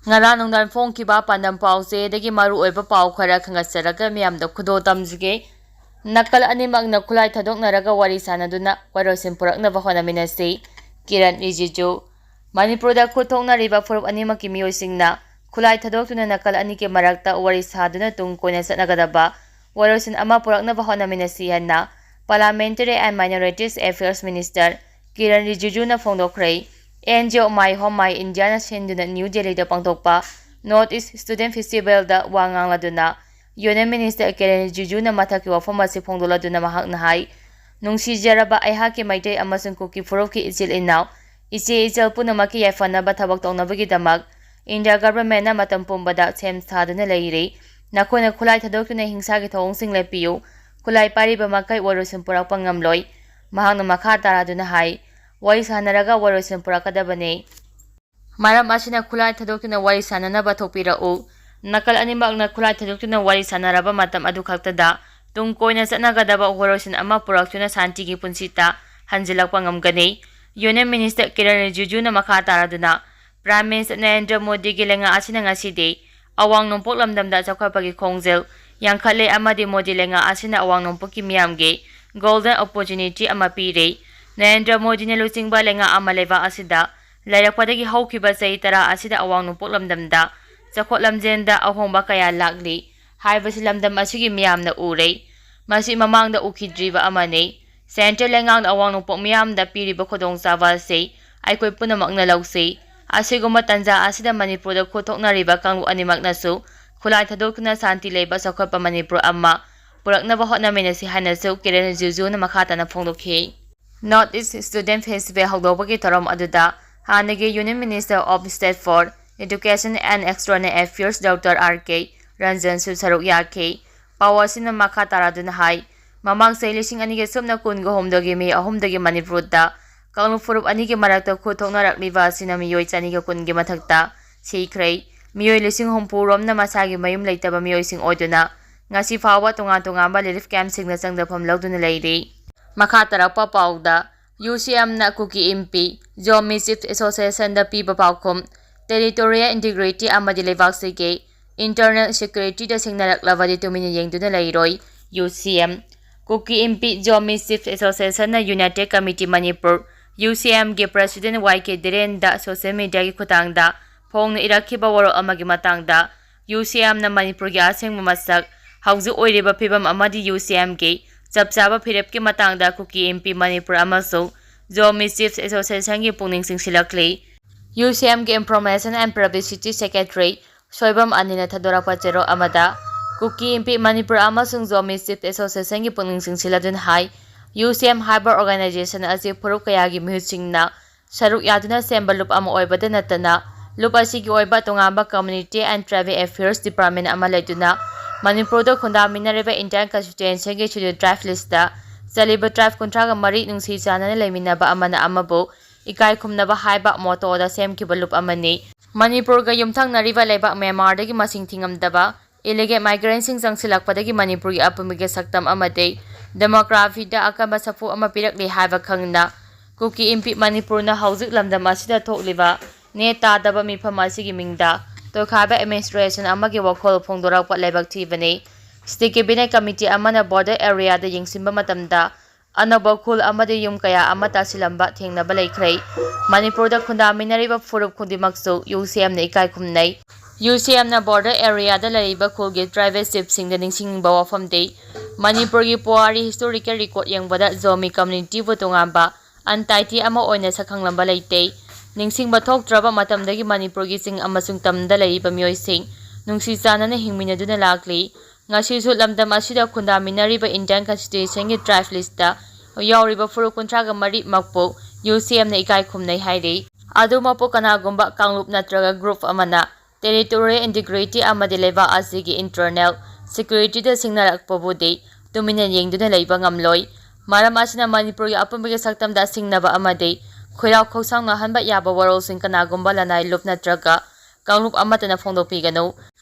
Ngara nungdan phongkiba pandam pause dagi maru oiba pau khara khangasaraga miyamda khudo tamjige nakal animakna khulai thadoknaraga wari sanaduna warosin puraknaba honaminasi Kiran Rijiju Manipur da khuthoknariba furup animaki miyoisingna khulai thadokuna nakal anike marakta wari saduna tung koina satnagadaba warosin ama puraknaba honaminasi hanna Parliamentary and Minorities Affairs Minister Kiran Rijiju na phongdokhrei NGO My Home My India na senduna New Delhi da pangtokpa North East Student Festival da wangangladuna Union Minister Kiran Rijiju na mathaki wafam asi phongdoladuna mahakna hai nungsijaraba aihaki maitai amasung Kuki furokki ichil inaw iche ichal punamaki yafanaba thabak tongnabagi damak India government na matam pumbada sem thaduna leiri nakhona khulai thadokuna hingsa gi thawngsing lepiu khulai pariba makai warosin purakpa ngamloi mahakna makha taraduna hai wari sanaraga warosin purakadabane maram asina khulai thadokuna wari sananaba thokpirau nakal animakna khulai thadokuna wari sanaraba matam adu khaktada tung koina satnagadaba warosin ama puraktuna santigi punsita hanjilakpa ngamgani Union Minister Kiran Rijiju na makha taraduna Prime Minister Narendra Modi gi lenga asina ngaside awang nompok lamdamda chakharpagi khongjel yangkhale amadi Modi lenga asina awang nompokki miyamge golden opportunity ama pire Narendra Modi na luchingba lenga ama leba asida lairakpadagi haukiba chai tara asida awang nompok lamdamda chakhot lamjenda ahongba kaya lakli haibasi lamdam asigi miyamna ure masi mamangda ukhidriba amane Central lengang awang nompok miyamda piriba khodong chaba se aikoi punamakna lause asiguma tanja asida Manipur da khuthoknariba kanglu animaknasu khulai thadokna santi leba sakhotpa Manipur amma puraknaba hotnaminasi hanasu Kiran Rijiju na makhatana phongdokhi North East Student Festival hawdobagi thorom aduda hanagi Union Minister of State for Education and External Affairs Dr. R.K. Ranjan Saruk yake pawasina makha taraduna hai mamang sai lising anige sumna kungo homdogi mi ahomdagi Manipur da kanglu furup anige marakta khuthoknarakliba sina miyoi chaniga kungi mathakta seikhrei miyoi lising hompurom na masagi mayum leitaba miyoi sing oiduna ngasi fawa tonga ba relief camp singna changdafam lawduna leiri makha tarakpa pauda UCM na Kuki MP Zomi Chief Association da piba paukhum territorial integrity amadi lebak sege internal security da singnaraklavadi tumina yengduna leiroi UCM Kuki MP Zomi Chief Association na United Committee Manipur UCM ge President YK Diren da social media gi khutangda phongna irakhiba waro amagi matangda UCM na Manipur gi aseng masak hauju oireba phibam amadi UCM ge chapchaba phirep ki matangda Kuki MP Manipur amaso Zomi Chief Association gi pungning singsilakle UCM ge Information and Publicity Secretary Soibam Anina Thadorapa Chero amada Kuki MP Manipur amasung Zomi Chief Association gi pungning singsiladun hai UCM Harbor Organization asi phurup kayagi mihusingna saruk yaduna semba lup ama oibada natana lup asigi oiba tongamba Community and Tribal Affairs Department ama leiduna Manipur da khundaminareba Indian Constituency gi scheduled tribe list da chaliba tribe kontraga mari nungsi chanana leiminaba amana amabu ikai khumnaba haiba moto da semkiba lup amani Manipur ga yumthangnariba leibak Myanmar dagi masing thingamdaba illegal migrants sing changsilakpadagi Manipur gi apumige saktam amade demography da akamba safu ama pirakli haiba khangna Kuki MP Manipur na haujuk lamdam asida thokliba ne tadaba mifam asigi mingda tokhaba administration amagi wakhol phongdorakpa leibak thibane State Cabinet Committee amana border area da yingsimba matamda anaba khul amade yum kaya amata silamba thengnaba leikhrai Manipur da khundaminariba furup khundimakso UCM na ikai khumnai UCM na border area da lariba khulgi private ship sing da ningsingba wafam dei Manipur gi puari historical record yangbada Zomi community bu tongamba antaiti ama oina sakhanglamba leitei ningsingba thoktraba matamdagi Manipur gi sing amasung tamda lariba miyoi sing nungsi chanana hingminaduna lakli ngasi su lamdam asida khundaminariba Indian Constitution gi tribe list da yauriba furup kontraga mari makpo UCM na ikai khumnai hairi adu mapo kanagumba kanglup natraga group amana territorial integrity amadi leba asigi internal security da singnarakpa bude tumina yengduna leiba ngamloi maram asina Manipur gi apumige saktam da singnaba amade khoiraw khoksangna hanba yaba warol sing kanagumba lanai lup natraga kanglup amatana phongdopigano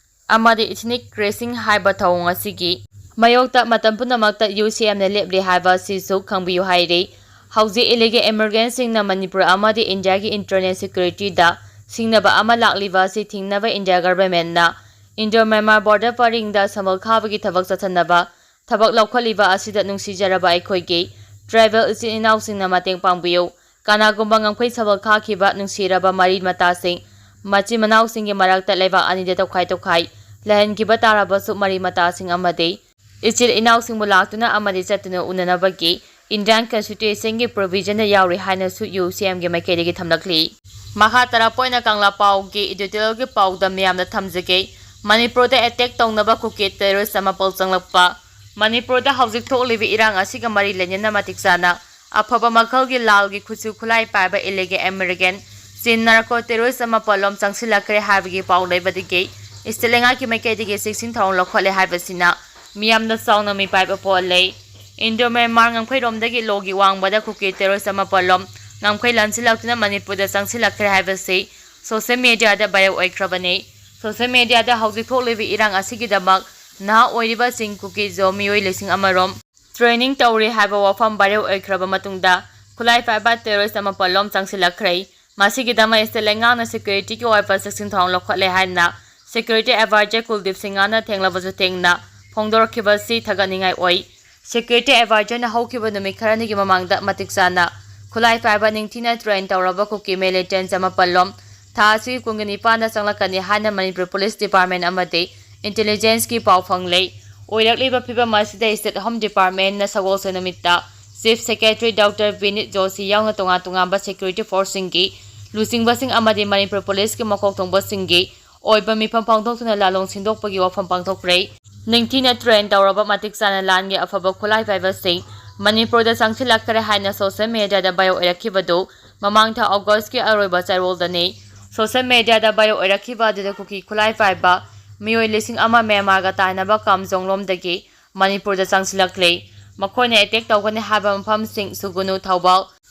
amadi ethnic cleansing haiba thawng asigi mayokta matam punamakta UCM na lepli haiba sisu khangbiyu haire hauji illegal immigrants sing na Manipur amadi India gi internal security da ꯁꯤꯡꯅꯕ ꯑꯃ ꯂꯥꯛꯂꯤꯕ ꯑꯁꯤ ꯊꯤꯡꯅꯕ India ꯒꯚꯔꯟꯃꯦꯟꯠꯅ Indo-Myanmar border ꯄꯔꯤꯡꯗ ꯁꯝꯕꯜ ꯈꯥꯕꯒꯤ ꯊꯕꯛ ꯆꯠꯊꯅꯕ ꯊꯕꯛ ꯂꯧꯈꯠꯂꯤꯕ ꯑꯁꯤꯗ ꯅꯨꯡꯁꯤꯖꯔꯕ ꯑꯩꯈꯣꯏꯒꯤ ꯇ꯭ꯔꯥꯏꯕꯦꯜ ꯏꯆꯤꯟ-ꯏꯅꯥꯎꯁꯤꯡꯅ ꯃꯇꯦꯡ ꯄꯥꯡꯕꯤꯌꯨ꯫ ꯀꯅꯥꯒꯨꯝꯕ ꯉꯝꯈꯩ ꯁꯝꯕꯜ ꯈꯥꯈꯤꯕ ꯅꯨꯡꯁꯤꯔꯕ ꯃꯔꯤ-ꯃꯇꯥꯁꯤꯡ, ꯃꯆꯤꯟ-ꯃꯅꯥꯎꯁꯤꯡꯒꯤ ꯃꯔꯛꯇ ꯂꯩꯕꯥꯛ ꯑꯅꯤꯗ ꯇꯣꯈꯥꯏ-ꯇꯣꯈꯥꯏ ꯂꯩꯍꯟꯈꯤꯕ ꯇꯥꯔꯕꯁꯨ ꯃꯔꯤ-ꯃꯇꯥꯁꯤꯡ ꯑꯃꯗꯤ ꯏꯆꯤꯜ-ꯏꯅꯥꯎꯁꯤꯡꯕꯨ ꯂꯥꯛꯇꯨꯅ ꯑꯃꯗꯤ ꯆꯠꯇꯨꯅ ꯎꯅꯅꯕꯒꯤ ꯏꯟꯗꯤꯌꯥꯟ ꯀꯟꯁꯇꯤꯇ꯭ꯌꯨꯁꯟꯒꯤ ꯄ꯭ꯔꯣꯚꯤꯖꯟꯗ ꯌꯥꯎꯔꯤ ꯍꯥꯏꯅꯁꯨ ꯌꯨ.ꯁꯤ.ꯑꯦꯝꯒꯤ ꯃꯥꯏꯀꯩꯗꯒꯤ ꯊꯝꯂꯛꯂꯤ꯫ ꯃꯈꯥ ꯇꯥꯔꯛꯄ ꯑꯣꯏꯅ ꯀꯪꯂꯥ ꯄꯥꯎꯒꯤ ꯏꯗꯤꯇꯣꯔꯤꯌꯦꯜꯒꯤ ꯄꯥꯎꯗ ꯃꯤꯌꯥꯝꯗ ꯊꯝꯖꯒꯦ꯫ ꯃꯅꯤꯄꯨꯔꯗ ꯑꯦꯇꯦꯛ ꯇꯧꯅꯕ ꯀꯨꯀꯤ ꯇꯦꯔꯣꯔꯤꯁꯠ ꯑꯃ ꯄꯥꯎ ꯆꯪꯂꯛꯄ꯫ ꯃꯅꯤꯄꯨꯔꯗ ꯍꯧꯖꯤꯛ ꯊꯣꯛꯂꯤꯕ ꯏꯔꯥꯡ ꯑꯁꯤꯒ ꯃꯔꯤ ꯂꯩꯅꯅ ꯃꯇꯤꯛ ꯆꯥꯅ ꯑꯐꯕ ꯃꯈꯜꯒꯤ ꯂꯥꯜꯒꯤ ꯈꯨꯠꯁꯨ ꯈꯨꯠꯂꯥꯏ ꯄꯥꯏꯕ ꯏꯂꯤꯒꯦꯜ ꯑꯦꯃꯦꯔꯤꯀꯥꯟ ꯆꯤꯟ ꯅꯥꯔꯀꯣ ꯇꯦꯔꯣꯔꯤꯁꯠ ꯑꯃ ꯄꯣꯠꯂꯣꯝ ꯆꯪꯁꯤꯜꯂꯛꯈ꯭ꯔꯦ ꯍꯥꯏꯕꯒꯤ ꯄꯥꯎ ꯂꯩꯕꯗꯒꯤ ꯏꯁꯇꯦꯠ ꯂꯩꯉꯥꯛꯀꯤ ꯃꯥꯏꯀꯩꯗꯒꯤ ꯆꯦꯛꯁꯤꯟ ꯊꯧꯔꯥꯡ ꯂꯧꯈꯠꯂꯦ ꯍꯥꯏꯕꯁꯤꯅ ꯃꯤꯌꯥꯝꯗ ꯆꯥꯎꯅ ꯃꯤꯄꯥꯏꯕ ꯄꯣꯛꯍꯜꯂꯦ꯫ ꯏꯟꯗꯣ-ꯃ꯭ꯌꯥꯟꯃꯥꯔ ꯉꯝꯈꯩꯔꯣꯝꯗꯒꯤ ꯂꯣꯒꯤ ꯋꯥꯡꯃꯗ ꯀꯨꯀꯤ ꯇꯦꯔꯣꯔꯤꯁꯠ ꯑꯃ ꯄꯣꯠꯂꯣꯝ ꯉꯝꯈꯩ ꯂꯥꯟꯁꯤꯜꯂꯛꯇꯨꯅ ꯃꯅꯤꯄꯨꯔꯗ ꯆꯪꯁꯤꯜꯂꯛꯈ꯭ꯔꯦ ꯍꯥꯏꯕꯁꯤ ꯁꯣꯁꯤꯌꯦꯜ ꯃꯤꯗꯤꯌꯥꯗ ꯚꯥꯏꯔꯦꯜ ꯑꯣꯏꯈ꯭ꯔꯕꯅꯤ꯫ ꯁꯣꯁꯤꯌꯦꯜ ꯃꯤꯗꯤꯌꯥꯗ ꯍꯧꯖꯤꯛ ꯊꯣꯛꯂꯤꯕ ꯏꯔꯥꯡ ꯑꯁꯤꯒꯤꯗꯃꯛ ꯅꯍꯥ ꯑꯣꯏꯔꯤꯕ ꯆꯤꯡ ꯀꯨꯀꯤ ꯖꯣ ꯃꯤꯑꯣꯏ 1,000 ꯇ꯭ꯔꯦꯅꯤꯡ ꯇꯧꯔꯤ ꯍꯥꯏꯕ ꯋꯥꯐꯝ ꯚꯥꯏꯔꯦꯜ ꯑꯣꯏꯈ꯭ꯔꯕ ꯃꯇꯨꯡꯗ ꯈꯨꯠꯂꯥꯏ ꯄꯥꯏꯕ ꯇꯦꯔꯣꯔꯤꯁꯠ ꯑꯃ ꯄꯣꯠꯂꯣꯝ ꯆꯪꯁꯤꯜꯂꯛꯈ꯭ꯔꯦ꯫ ꯃꯁꯤꯒꯤꯗꯃꯛ ꯏꯁꯇꯦꯠ ꯂꯩꯉꯥꯛꯅ ꯁꯦꯀ꯭ꯌꯨꯔꯤꯇꯤꯒꯤ ꯑꯣꯏꯕ ꯆꯦꯛꯁꯤꯟ ꯊꯧꯔꯥꯡ ꯂꯧꯈꯠꯂꯦ ꯍꯥꯏꯅ ꯁꯦꯀ꯭ꯌꯨꯔꯤꯇꯤ ꯑꯦꯗꯚꯥꯏꯖꯔ ꯀꯨꯜꯗꯤꯞ ꯁꯤꯡꯍꯅ ꯊꯦꯡꯂꯕꯁꯨ ꯊꯦꯡꯅ ꯐꯣꯡꯗꯣꯔꯛꯈꯤꯕꯁꯤ ꯊꯥꯒꯠꯅꯤꯡꯉꯥꯏ ꯑꯣꯏ꯫ ꯁꯦꯀ꯭ꯌꯨꯔꯤꯇꯤ ꯑꯦꯗꯚꯥꯏꯖꯔꯅ ꯍꯧꯈꯤꯕ ꯅꯨꯃꯤꯠ ꯈꯔꯅꯤꯒꯤ ꯃꯃꯥꯡꯗ ꯃꯇꯤꯛ ꯆꯥꯅ ꯈꯨꯠꯂꯥꯏ ꯄꯥꯏꯕ ꯅꯤꯡꯊꯤꯅ ꯇ꯭ꯔꯦꯟ ꯇꯧꯔꯕ ꯀꯨꯀꯤ ꯃꯤꯂꯤꯇꯦꯟꯠ ꯑꯃ ꯄꯣꯠꯂꯣꯝ ꯊꯥ ꯑꯁꯤꯒꯤ ꯀꯨꯟꯒ ꯅꯤꯄꯥꯟꯗ ꯆꯪꯂꯛꯀꯅꯤ ꯍꯥꯏꯅ ꯃꯅꯤꯄꯨꯔ ꯄꯨꯂꯤꯁ ꯗꯤꯄꯥꯔꯠꯃꯦꯟꯠ ꯑꯃꯗꯤ ꯏꯟꯇꯦꯂꯤꯖꯦꯟꯁꯀꯤ ꯄꯥꯎ ꯐꯪꯂꯦ꯫ ꯑꯣꯏꯔꯛꯂꯤꯕ ꯐꯤꯚꯝ ꯑꯁꯤꯗ ꯏꯁꯇꯦꯠ ꯍꯣꯝ ꯗꯤꯄꯥꯔꯠꯃꯦꯟꯠꯅ ꯁꯒꯣꯜꯁꯦꯟ ꯅꯨꯃꯤꯠꯇ ꯆꯤꯐ ꯁꯦꯀ꯭ꯔꯦꯇꯔꯤ ꯗꯣꯛꯇꯔ ꯕꯤꯅꯤꯠ ꯖꯣꯁꯤ ꯌꯥꯎꯅ ꯇꯣꯉꯥꯟ-ꯇꯣꯉꯥꯟꯕ ꯁꯦꯀ꯭ꯌꯨꯔꯤꯇꯤ ꯐꯣꯔꯁꯁꯤꯡꯒꯤ ꯂꯨꯆꯤꯡꯕꯁꯤꯡ ꯑꯃꯗꯤ ꯃꯅꯤꯄꯨꯔ ꯄꯨꯂꯤꯁꯀꯤ ꯃꯀꯣꯛ ꯊꯣꯡꯕꯁꯤꯡꯒꯤ ꯑꯣꯏꯕ ꯃꯤꯐꯝ ꯄꯥꯡꯊꯣꯛꯇꯨꯅ ꯂꯥꯜꯂꯣꯡ ꯁꯤꯟꯗꯣꯛꯄꯒꯤ ꯋꯥꯐꯝ ꯄꯥꯡꯊꯣꯛꯈ꯭ꯔꯦ꯫ ꯅꯤꯡꯊꯤꯅ ꯇ꯭ꯔꯦꯟ ꯇꯧꯔꯕ ꯃꯇꯤꯛ ꯆꯥꯅ ꯂꯥꯟꯒꯤ ꯑꯐꯕ ꯈꯨꯠꯂꯥꯏ ꯄꯥꯏꯕꯁꯤꯡ ꯃꯅꯤꯄꯨꯔꯗ ꯆꯪꯁꯤꯜꯂꯛꯈ꯭ꯔꯦ ꯍꯥꯏꯅ ꯁꯣꯁꯤꯌꯦꯜ ꯃꯤꯗꯤꯌꯥꯗ ꯚꯥꯏꯔꯦꯜ ꯑꯣꯏꯔꯛꯈꯤꯕꯗꯨ ꯃꯃꯥꯡ ꯊꯥ ꯑꯣꯒꯁꯠꯀꯤ ꯑꯔꯣꯏꯕ ꯆꯌꯣꯜꯗꯅꯤ꯫ ꯁꯣꯁꯤꯌꯦꯜ ꯃꯤꯗꯤꯌꯥꯗ ꯚꯥꯏꯔꯦꯜ ꯑꯣꯏꯔꯛꯈꯤꯕ ꯑꯗꯨꯗ ꯀꯨꯀꯤ ꯈꯨꯠꯂꯥꯏ ꯄꯥꯏꯕ ꯃꯤꯑꯣꯏ 1,000 ꯃ꯭ꯌꯥꯟꯃꯥꯔꯒ ꯇꯥꯏꯅꯕ ꯀꯥꯝꯖꯣꯡꯂꯣꯝꯗꯒꯤ ꯃꯅꯤꯄꯨꯔꯗ ꯆꯪꯁꯤꯜꯂꯛꯂꯦ꯫ ꯃꯈꯣꯏꯅ ꯑꯦꯇꯦꯛ ꯇꯧꯒꯅꯤ ꯍꯥꯏꯕ ꯃꯐꯝꯁꯤꯡ ꯁꯨꯒꯨꯅꯨ, ꯊꯧꯕꯥꯜ,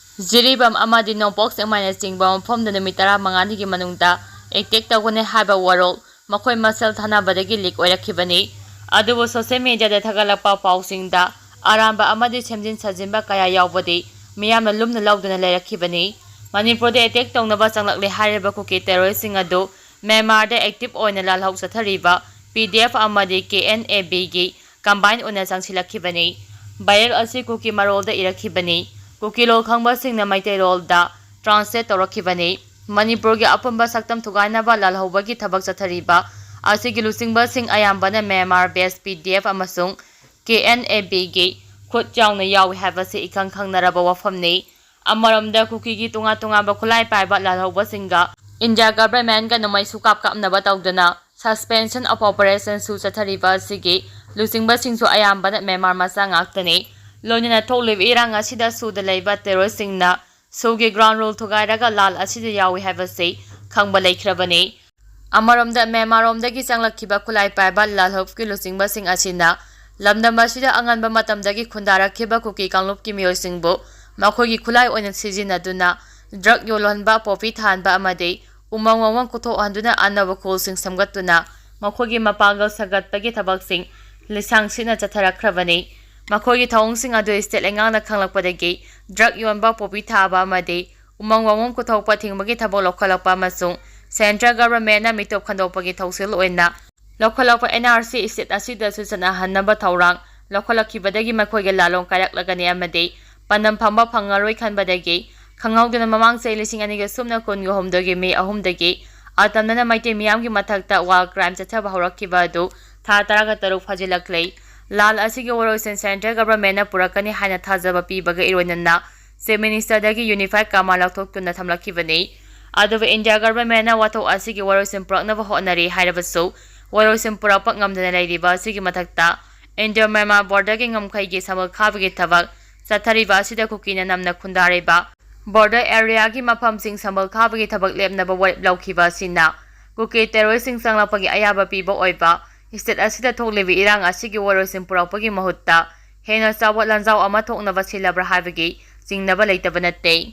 ꯖꯤꯔꯤꯕꯥꯝ ꯑꯃꯗꯤ ꯅꯣꯡꯄꯣꯛ ꯁꯦꯛꯃꯥꯏꯅꯆꯤꯡꯕ ꯃꯐꯝꯗ ꯅꯨꯃꯤꯠ 15ꯅꯤꯒꯤ ꯃꯅꯨꯡꯗ ꯑꯦꯇꯦꯛ ꯇꯧꯒꯅꯤ ꯍꯥꯏꯕ ꯋꯥꯔꯣꯜ ꯃꯈꯣꯏ ꯃꯁꯦꯜ ꯊꯥꯅꯕꯗꯒꯤ ꯂꯤꯛ ꯑꯣꯏꯔꯛꯈꯤꯕꯅꯤ꯫ ꯑꯗꯨꯕꯨ ꯁꯣꯁꯤꯌꯦꯜ ꯃꯤꯗꯤꯌꯥꯗ ꯊꯥꯒꯠꯂꯛꯄ ꯄꯥꯎꯁꯤꯡꯗ ꯑꯔꯥꯟꯕ ꯑꯃꯗꯤ ꯁꯦꯝꯖꯤꯟ ꯁꯥꯖꯤꯟꯕ ꯀꯌꯥ ꯌꯥꯎꯕꯗꯤ ꯃꯤꯌꯥꯝꯅ ꯂꯨꯝꯅ ꯂꯧꯗꯨꯅ ꯂꯩꯔꯛꯈꯤꯕꯅꯤ꯫ ꯃꯅꯤꯄꯨꯔꯗ ꯑꯦꯇꯦꯛ ꯇꯧꯅꯕ ꯆꯪꯂꯛꯂꯦ ꯍꯥꯏꯔꯤꯕ ꯀꯨꯀꯤ ꯇꯦꯔꯣꯔꯤꯁꯠꯁꯤꯡ ꯑꯗꯨ ꯃ꯭ꯌꯥꯟꯃꯥꯔꯗ ꯑꯦꯛꯇꯤꯚ ꯑꯣꯏꯅ ꯂꯥꯜꯍꯧ ꯆꯠꯊꯔꯤꯕ ꯄꯤ.ꯗꯤ.ꯑꯦꯐ ꯑꯃꯗꯤ ꯀꯦ.ꯑꯦꯟ.ꯑꯦ.ꯕꯤꯒꯤ ꯀꯝꯕꯥꯏꯟ ꯑꯣꯏꯅ ꯆꯪꯁꯤꯜꯂꯛꯈꯤꯕꯅꯤ꯫ ꯚꯥꯏꯔꯦꯜ ꯑꯁꯤ ꯀꯨꯀꯤ ꯃꯔꯣꯜꯗ ꯏꯔꯛꯈꯤꯕꯅꯤ꯫ ꯀꯨꯀꯤ ꯂꯣꯜ ꯈꯪꯕꯁꯤꯡꯅ ꯃꯩꯇꯩꯂꯣꯜꯗ ꯇ꯭ꯔꯥꯟꯁꯂꯦꯠ ꯇꯧꯔꯛꯈꯤꯕꯅꯤ꯫ ꯃꯅꯤꯄꯨꯔꯒꯤ ꯑꯄꯨꯟꯕ ꯁꯛꯇꯝ ꯊꯨꯒꯥꯏꯅꯕ ꯂꯥꯜꯍꯧꯕꯒꯤ ꯊꯕꯛ ꯆꯠꯊꯔꯤꯕ ꯑꯁꯤꯒꯤ ꯂꯨꯆꯤꯡꯕꯁꯤꯡ ꯑꯌꯥꯝꯕꯅ ꯃ꯭ꯌꯥꯟꯃꯥꯔ ꯕꯦꯁ ꯄꯤ.ꯗꯤ.ꯑꯦꯐ ꯑꯃꯁꯨꯡ ꯀꯦ.ꯑꯦꯟ.ꯑꯦ.ꯕꯤꯒꯤ ꯈꯨꯠ ꯌꯥꯎꯅ ꯌꯥꯎꯏ ꯍꯥꯏꯕꯁꯤ ꯏꯈꯪ ꯈꯪꯅꯔꯕ ꯋꯥꯐꯝꯅꯤ꯫ ꯑꯃꯔꯣꯝꯗ ꯀꯨꯀꯤꯒꯤ ꯇꯣꯉꯥꯟ-ꯇꯣꯉꯥꯟꯕ ꯈꯨꯠꯂꯥꯏ ꯄꯥꯏꯕ ꯂꯥꯜꯍꯧꯕꯁꯤꯡꯒ ꯏꯟꯗꯤꯌꯥ ꯒꯚꯔꯟꯃꯦꯟꯠꯒ ꯅꯣꯡꯃꯩꯁꯨ ꯀꯥꯞꯅꯕ ꯇꯧꯗꯨꯅ ꯁꯁꯄꯦꯟꯁꯟ ꯑꯣꯐ ꯑꯣꯄꯔꯦꯁꯟꯁꯨ ꯆꯠꯊꯔꯤꯕ ꯑꯁꯤꯒꯤ ꯂꯨꯆꯤꯡꯕꯁꯤꯡꯁꯨ ꯑꯌꯥꯝꯕꯅ ꯃ꯭ꯌꯥꯟꯃꯥꯔ ꯃꯆꯥ ꯉꯥꯛꯇꯅꯤ꯫ ꯂꯣꯏꯅꯅ ꯊꯣꯛꯂꯤꯕ ꯏꯔꯥꯡ ꯑꯁꯤꯗ ꯁꯨꯗ ꯂꯩꯕ ꯇꯦꯔꯣꯔꯤꯁꯠꯁꯤꯡꯅ ꯁꯨꯒꯤ ꯒ꯭ꯔꯥꯎꯟ ꯔꯨꯜ ꯊꯨꯒꯥꯏꯔꯒ ꯂꯥꯜ ꯑꯁꯤꯗ ꯌꯥꯎꯏ ꯍꯥꯏꯕꯁꯤ ꯈꯪꯕ ꯂꯩꯈ꯭ꯔꯕꯅꯤ꯫ ꯑꯃꯔꯣꯝꯗ ꯃ꯭ꯌꯥꯟꯃꯥꯔꯔꯣꯝꯗꯒꯤ ꯆꯪꯂꯛꯈꯤꯕ ꯈꯨꯠꯂꯥꯏ ꯄꯥꯏꯕ ꯂꯥꯜꯍꯧꯕꯒꯤ ꯂꯨꯆꯤꯡꯕꯁꯤꯡ ꯑꯁꯤꯅ ꯂꯝꯗꯝ ꯑꯁꯤꯗ ꯑꯉꯟꯕ ꯃꯇꯝꯗꯒꯤ ꯈꯨꯟꯗꯥꯔꯛꯈꯤꯕ ꯀꯨꯀꯤ ꯀꯥꯡꯂꯨꯞꯀꯤ ꯃꯤꯑꯣꯏꯁꯤꯡꯕꯨ ꯃꯈꯣꯏꯒꯤ ꯈꯨꯠꯂꯥꯏ ꯑꯣꯏꯅ ꯁꯤꯖꯤꯟꯅꯗꯨꯅ ꯗ꯭ꯔꯒ ꯌꯣꯜꯍꯟꯕ, ꯄꯣꯄꯤ ꯊꯥꯍꯟꯕ ꯑꯃꯗꯤ ꯎꯃꯪ ꯋꯥꯃꯪ ꯀꯣꯛꯊꯣꯛꯍꯟꯗꯨꯅ ꯑꯅꯧꯕ ꯈꯨꯜꯁꯤꯡ ꯁꯦꯝꯒꯠꯇꯨꯅ ꯃꯈꯣꯏꯒꯤ ꯃꯄꯥꯡꯒꯜ ꯁꯥꯒꯠꯄꯒꯤ ꯊꯕꯛꯁꯤꯡ ꯂꯤꯁꯥꯡꯁꯤꯠꯅ ꯆꯠꯊꯔꯛꯈ꯭ꯔꯕꯅꯤ꯫ ꯃꯈꯣꯏꯒꯤ ꯊꯧꯑꯣꯡꯁꯤꯡ ꯑꯗꯨ ꯏꯁꯇꯦꯠ ꯂꯩꯉꯥꯛꯅ ꯈꯪꯂꯛꯄꯗꯒꯤ ꯗ꯭ꯔꯒ ꯌꯣꯟꯕ, ꯄꯣꯄꯤ ꯊꯥꯕ ꯑꯃꯗꯤ ꯎꯃꯪ ꯋꯥꯃꯪ ꯀꯣꯛꯊꯣꯛꯄ ꯊꯤꯡꯕꯒꯤ ꯊꯕꯛ ꯂꯧꯈꯠꯂꯛꯄ ꯑꯃꯁꯨꯡ ꯁꯦꯟꯇ꯭ꯔꯦꯜ ꯒꯚꯔꯟꯃꯦꯟꯠꯅ ꯃꯤꯇꯣꯞ ꯈꯟꯗꯣꯛꯄꯒꯤ ꯊꯧꯁꯤꯜ ꯑꯣꯏꯅ ꯂꯧꯈꯠꯂꯛꯄ ꯑꯦꯟ.ꯑꯥꯔ.ꯁꯤ ꯏꯁꯇꯦꯠ ꯑꯁꯤꯗꯁꯨ ꯆꯠꯅꯍꯟꯅꯕ ꯊꯧꯔꯥꯡ ꯂꯧꯈꯠꯂꯛꯈꯤꯕꯗꯒꯤ ꯃꯈꯣꯏꯒ ꯂꯥꯜꯂꯣꯡ ꯀꯥꯏꯔꯛꯂꯒꯅꯤ ꯑꯃꯗꯤ ꯄꯥꯟꯗꯝ ꯐꯪꯕ ꯐꯪꯉꯔꯣꯏ ꯈꯟꯕꯗꯒꯤ ꯈꯪꯍꯧꯗꯅ ꯃꯃꯥꯡ ꯆꯍꯤ 2023ꯒꯤ ꯃꯦ 3ꯗꯒꯤ ꯑꯇꯝꯅꯅ ꯃꯩꯇꯩ ꯃꯤꯌꯥꯝꯒꯤ ꯃꯊꯛꯇ ꯋꯥꯔ ꯀ꯭ꯔꯥꯏꯝ ꯆꯠꯊꯕ ꯍꯧꯔꯛꯈꯤꯕ ꯑꯗꯨ ꯊꯥ 13 ꯐꯥꯖꯤꯜꯂꯛꯂꯦ꯫ ꯂꯥꯜ ꯑꯁꯤꯒꯤ ꯋꯥꯔꯣꯏꯁꯤꯟ ꯁꯦꯟꯇ꯭ꯔꯦꯜ ꯒꯚꯔꯟꯃꯦꯟꯠꯅ ꯄꯨꯔꯛꯀꯅꯤ ꯍꯥꯏꯅ ꯊꯥꯖꯕ ꯄꯤꯕꯒ ꯏꯔꯣꯏꯅꯅ ꯆꯤꯐ ꯃꯤꯅꯤꯁꯇꯔꯗꯒꯤ ꯌꯨꯅꯤꯐꯥꯏꯗ ꯀꯃꯥꯟ ꯂꯧꯊꯣꯛꯇꯨꯅ ꯊꯝꯂꯛꯈꯤꯕꯅꯤ꯫ ꯑꯗꯨꯕꯨ ꯏꯟꯗꯤꯌꯥ ꯒꯚꯔꯟꯃꯦꯟꯠꯅ ꯋꯥꯊꯣꯛ ꯑꯁꯤꯒꯤ ꯋꯥꯔꯣꯏꯁꯤꯟ ꯄꯨꯔꯛꯅꯕ ꯍꯣꯠꯅꯔꯤ ꯍꯥꯏꯔꯕꯁꯨ ꯋꯥꯔꯣꯏꯁꯤꯟ ꯄꯨꯔꯛꯄ ꯉꯝꯗꯅ ꯂꯩꯔꯤꯕ ꯑꯁꯤꯒꯤ ꯃꯊꯛꯇ ꯏꯟꯗꯣ-ꯃ꯭ꯌꯥꯟꯃꯥꯔ ꯕꯣꯔꯗꯔꯒꯤ ꯉꯝꯈꯩꯒꯤ ꯁꯝꯕꯜ ꯈꯥꯕꯒꯤ ꯊꯕꯛ ꯆꯠꯊꯔꯤꯕ ꯑꯁꯤꯗ ꯀꯨꯀꯤꯅ ꯅꯝꯅ ꯈꯨꯟꯗꯥꯔꯤꯕ ꯕꯣꯔꯗꯔ ꯑꯦꯔꯤꯌꯥꯒꯤ ꯃꯐꯝꯁꯤꯡ ꯁꯝꯕꯜ ꯈꯥꯕꯒꯤ ꯊꯕꯛ ꯂꯦꯞꯅꯕ ꯋꯥꯔꯦꯞ ꯂꯧꯈꯤꯕ ꯑꯁꯤꯅ ꯀꯨꯀꯤ ꯇꯦꯔꯣꯔꯤꯁꯠꯁꯤꯡ ꯆꯪꯂꯛꯄꯒꯤ ꯑꯌꯥꯕ ꯄꯤꯕ ꯑꯣꯏꯕ ꯏꯁꯇꯦꯠ ꯑꯁꯤꯗ ꯊꯣꯛꯂꯤꯕ ꯏꯔꯥꯡ ꯑꯁꯤꯒꯤ ꯋꯥꯔꯣꯏꯁꯤꯟ ꯄꯨꯔꯛꯄꯒꯤ ꯃꯍꯨꯠꯇ ꯍꯦꯟꯅ ꯆꯥꯎꯕ ꯂꯥꯟꯖꯥꯎ ꯑꯃ ꯊꯣꯛꯅꯕ ꯁꯤꯜꯂꯕ꯭ꯔꯥ ꯍꯥꯏꯕꯒꯤ ꯆꯤꯡꯅꯕ ꯂꯩꯇꯕ ꯅꯠꯇꯦ꯫